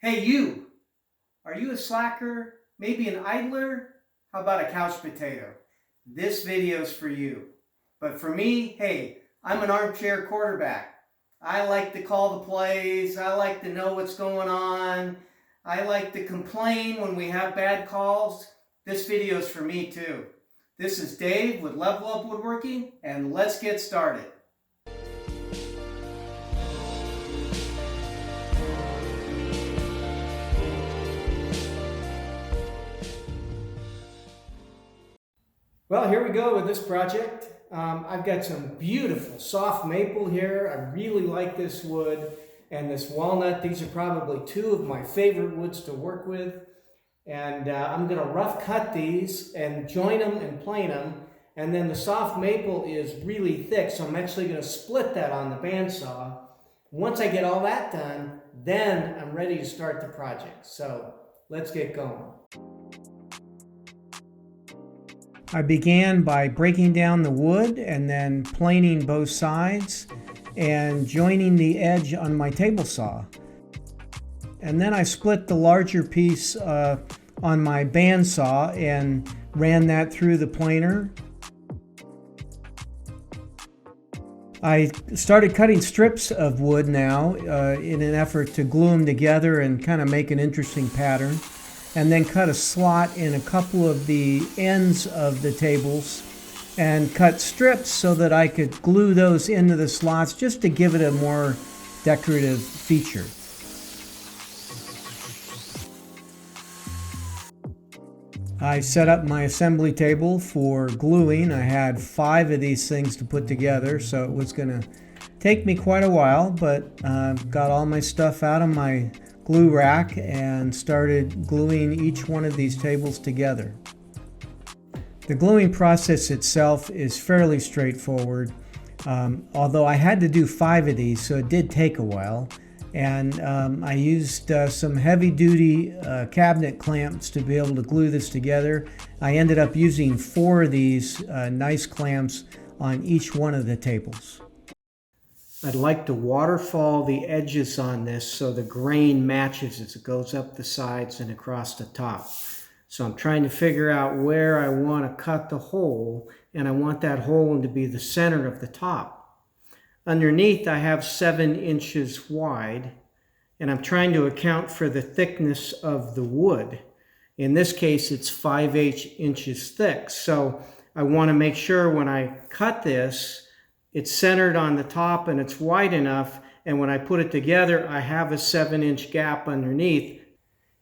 Hey you, are you a slacker? Maybe an idler? How about a couch potato? This video's for you. But for me, hey, I'm an armchair quarterback. I like to call the plays. I like to know what's going on. I like to complain when we have bad calls. This video's for me too. This is Dave with Level Up Woodworking, and let's get started. Well, here we go with this project. I've got some beautiful soft maple here. I really like this wood, and this walnut. These are probably two of my favorite woods to work with. And I'm going to rough cut these and join them and plane them. And then the soft maple is really thick, so I'm actually going to split that on the bandsaw. Once I get all that done, then I'm ready to start the project. So let's get going. I began by breaking down the wood and then planing both sides and joining the edge on my table saw. And then I split the larger piece on my bandsaw and ran that through the planer. I started cutting strips of wood now in an effort to glue them together and kind of make an interesting pattern. And then cut a slot in a couple of the ends of the tables and cut strips so that I could glue those into the slots just to give it a more decorative feature. I set up my assembly table for gluing. I had 5 of these things to put together, so it was going to take me quite a while, but got all my stuff out of my glue rack and started gluing each one of these tables together. The gluing process itself is fairly straightforward, although I had to do 5 of these, so it did take a while. And I used some heavy-duty cabinet clamps to be able to glue this together. I ended up using 4 of these nice clamps on each one of the tables. I'd like to waterfall the edges on this so the grain matches as it goes up the sides and across the top. So I'm trying to figure out where I want to cut the hole, and I want that hole to be the center of the top. Underneath I have 7 inches wide, and I'm trying to account for the thickness of the wood. In this case it's 5/8 inches thick, so I want to make sure when I cut this it's centered on the top and it's wide enough, and when I put it together I have a 7-inch gap underneath.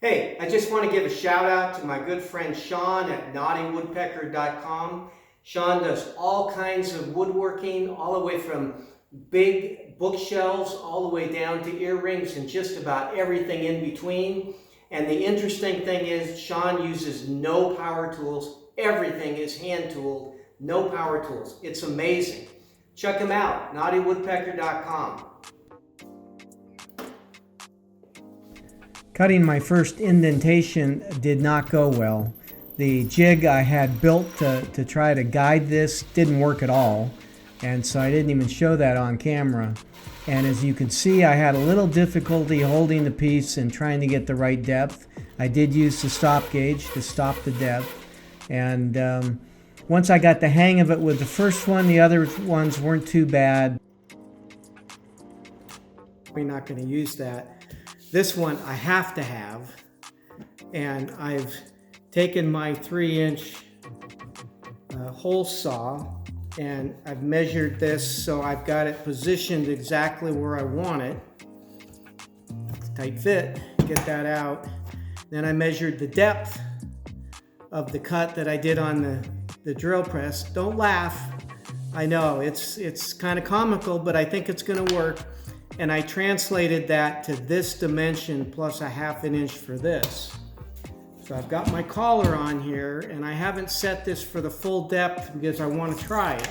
Hey, I just want to give a shout out to my good friend Sean at naughtywoodpecker.com. Sean does all kinds of woodworking, all the way from big bookshelves all the way down to earrings and just about everything in between. And the interesting thing is Sean uses no power tools. Everything is hand tooled, no power tools. It's amazing. Check him out, naughtywoodpecker.com. Cutting my first indentation did not go well. The jig I had built to try to guide this didn't work at all, and so I didn't even show that on camera. And as you can see, I had a little difficulty holding the piece and trying to get the right depth. I did use the stop gauge to stop the depth, and once I got the hang of it with the first one, the other ones weren't too bad. We're not going to use that. This one I have to have, and I've taken my 3-inch hole saw and I've measured this so I've got it positioned exactly where I want it. Tight fit, get that out. Then I measured the depth of the cut that I did on the drill press. Don't laugh. I know it's kind of comical, but I think it's going to work. And I translated that to this dimension plus a 1/2 inch for this. So I've got my collar on here, and I haven't set this for the full depth because I want to try it.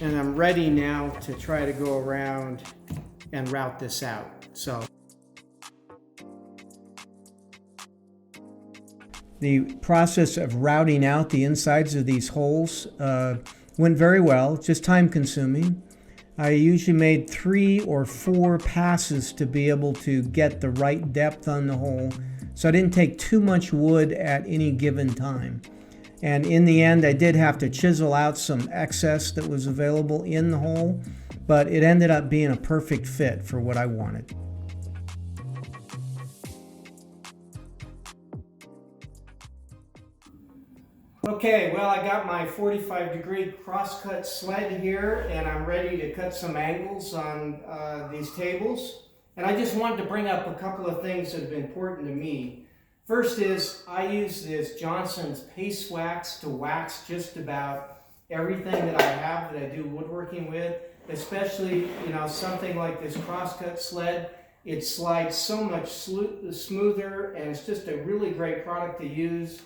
And I'm ready now to try to go around and route this out. So the process of routing out the insides of these holes went very well, just time consuming. I usually made 3 or 4 passes to be able to get the right depth on the hole, so I didn't take too much wood at any given time. And in the end, I did have to chisel out some excess that was available in the hole, but it ended up being a perfect fit for what I wanted. Okay, well, I got my 45-degree crosscut sled here, and I'm ready to cut some angles on these tables. And I just wanted to bring up a couple of things that have been important to me. First is, I use this Johnson's paste wax to wax just about everything that I have that I do woodworking with, especially, something like this crosscut sled. It slides so much smoother, and it's just a really great product to use.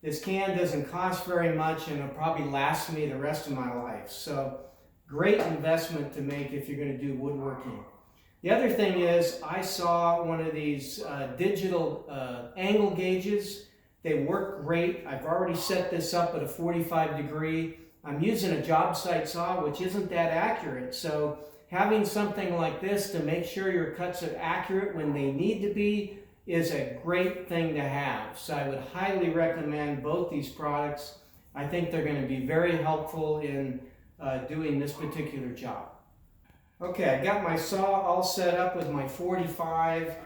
This can doesn't cost very much, and it'll probably last me the rest of my life. So, great investment to make if you're going to do woodworking. The other thing is, I saw one of these digital angle gauges. They work great. I've already set this up at a 45 degree. I'm using a job site saw, which isn't that accurate. So, having something like this to make sure your cuts are accurate when they need to be is a great thing to have. So I would highly recommend both these products. I think they're going to be very helpful in doing this particular job. Okay, I got my saw all set up with my 45,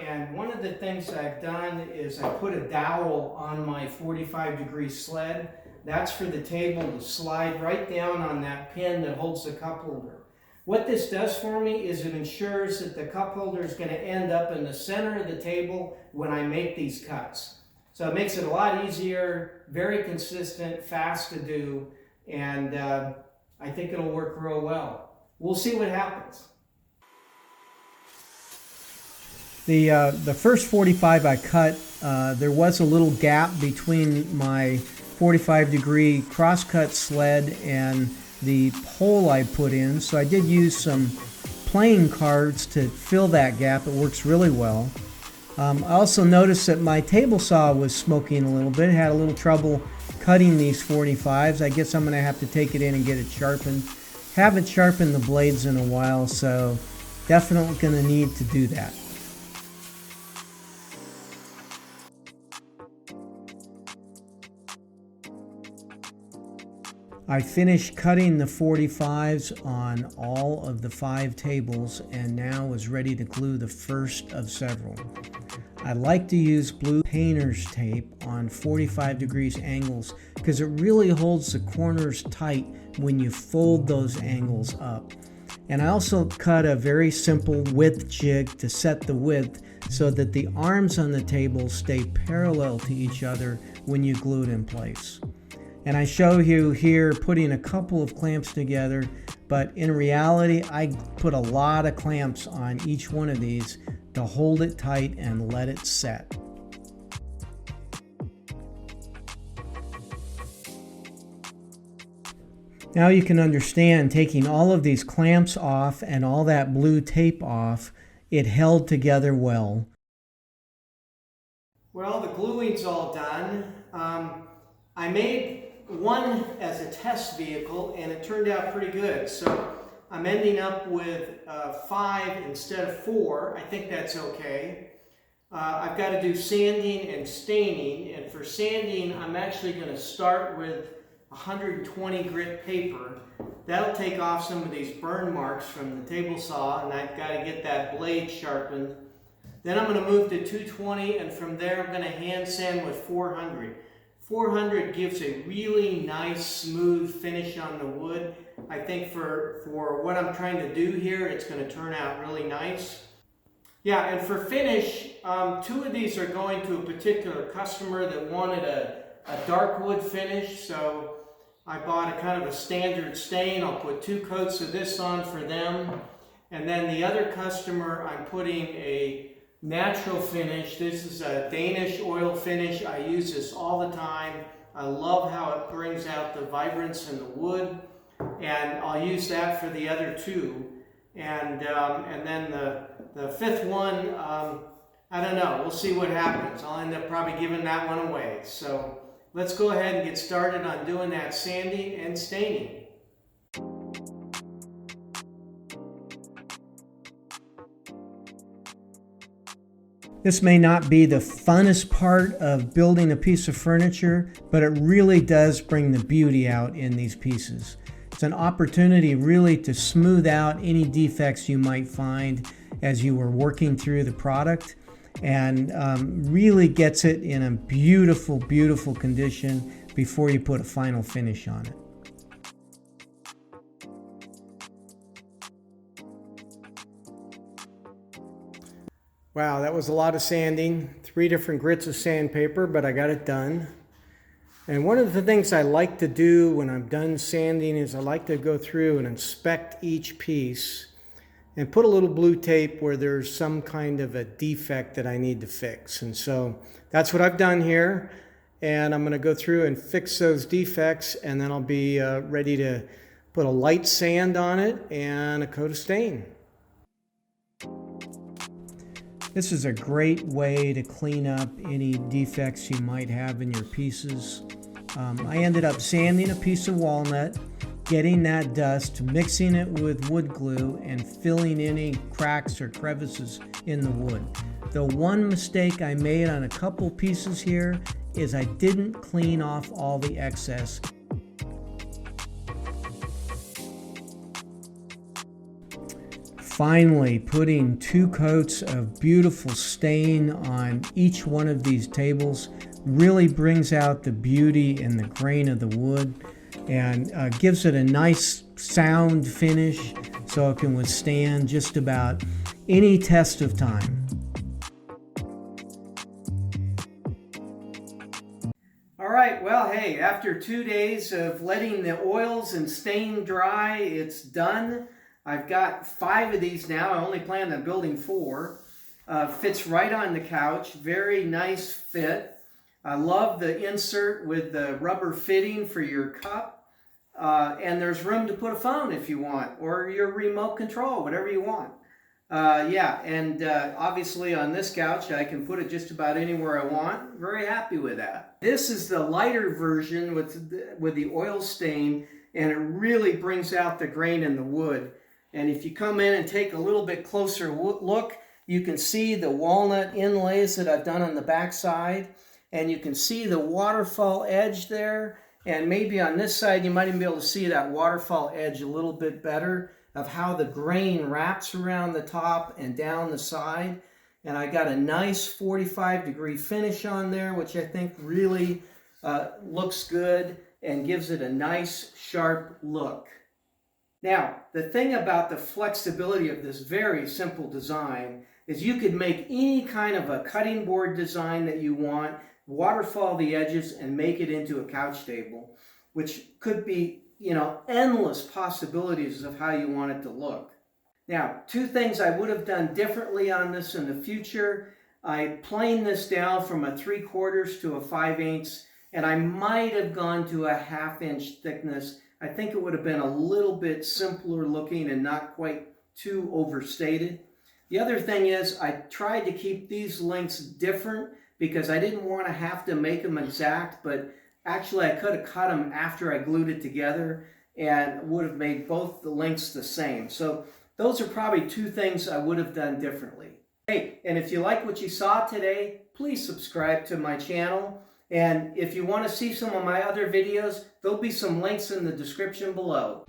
and one of the things I've done is I put a dowel on my 45-degree sled. That's for the table to slide right down on that pin that holds the cup holder. What this does for me is it ensures that the cup holder is going to end up in the center of the table when I make these cuts. So it makes it a lot easier, very consistent, fast to do, and I think it'll work real well. We'll see what happens. The first 45 I cut, there was a little gap between my 45-degree crosscut sled and the hole I put in, so I did use some playing cards to fill that gap. It works really well. I also noticed that my table saw was smoking a little bit. It had a little trouble cutting these 45s. I guess I'm going to have to take it in and get it sharpened. Haven't sharpened the blades in a while, so definitely going to need to do that. I finished cutting the 45s on all of the 5 tables and now was ready to glue the first of several. I like to use blue painter's tape on 45 degrees angles because it really holds the corners tight when you fold those angles up. And I also cut a very simple width jig to set the width so that the arms on the table stay parallel to each other when you glue it in place. And I show you here putting a couple of clamps together, but in reality, I put a lot of clamps on each one of these to hold it tight and let it set. Now you can understand, taking all of these clamps off and all that blue tape off, it held together well. Well, the gluing's all done. I made one as a test vehicle and it turned out pretty good. So I'm ending up with 5 instead of 4. I think that's okay. I've got to do sanding and staining, and for sanding I'm actually going to start with 120 grit paper. That'll take off some of these burn marks from the table saw, and I've got to get that blade sharpened. Then I'm going to move to 220, and from there I'm going to hand sand with 400. 400 gives a really nice smooth finish on the wood. I think for what I'm trying to do here, it's going to turn out really nice. Yeah, and for finish, 2 of these are going to a particular customer that wanted a dark wood finish, so I bought a kind of a standard stain. I'll put 2 coats of this on for them. And then the other customer, I'm putting a natural finish. This is a Danish oil finish. I use this all the time. I love how it brings out the vibrance in the wood, and I'll use that for the other 2. And then the 5th one, I don't know. We'll see what happens. I'll end up probably giving that one away. So let's go ahead and get started on doing that sanding and staining. This may not be the funnest part of building a piece of furniture, but it really does bring the beauty out in these pieces. It's an opportunity really to smooth out any defects you might find as you were working through the product, and really gets it in a beautiful, beautiful condition before you put a final finish on it. Wow, that was a lot of sanding. 3 different grits of sandpaper, but I got it done. And one of the things I like to do when I'm done sanding is I like to go through and inspect each piece and put a little blue tape where there's some kind of a defect that I need to fix. And so that's what I've done here. And I'm going to go through and fix those defects, and then I'll be ready to put a light sand on it and a coat of stain. This is a great way to clean up any defects you might have in your pieces. I ended up sanding a piece of walnut, getting that dust, mixing it with wood glue, and filling any cracks or crevices in the wood. The one mistake I made on a couple pieces here is I didn't clean off all the excess. Finally, putting 2 coats of beautiful stain on each one of these tables really brings out the beauty and the grain of the wood, and gives it a nice sound finish so it can withstand just about any test of time. All right, well, hey, after 2 days of letting the oils and stain dry, it's done. I've got 5 of these now. I only planned on building 4. Fits right on the couch. Very nice fit. I love the insert with the rubber fitting for your cup. And there's room to put a phone if you want, or your remote control, whatever you want. Yeah, and obviously on this couch I can put it just about anywhere I want. Very happy with that. This is the lighter version with the oil stain, and it really brings out the grain in the wood. And if you come in and take a little bit closer look, you can see the walnut inlays that I've done on the back side, and you can see the waterfall edge there. And maybe on this side you might even be able to see that waterfall edge a little bit better of how the grain wraps around the top and down the side. And I got a nice 45-degree finish on there, which I think really looks good and gives it a nice sharp look. Now, the thing about the flexibility of this very simple design is you could make any kind of a cutting board design that you want, waterfall the edges, and make it into a couch table, which could be, endless possibilities of how you want it to look. Now, 2 things I would have done differently on this in the future. I planed this down from a 3/4 to a 5/8, and I might have gone to a 1/2 inch thickness. I think it would have been a little bit simpler looking and not quite too overstated. The other thing is I tried to keep these lengths different because I didn't want to have to make them exact, but actually I could have cut them after I glued it together and would have made both the lengths the same. So those are probably 2 things I would have done differently. Hey, and if you like what you saw today, please subscribe to my channel. And if you want to see some of my other videos, there'll be some links in the description below.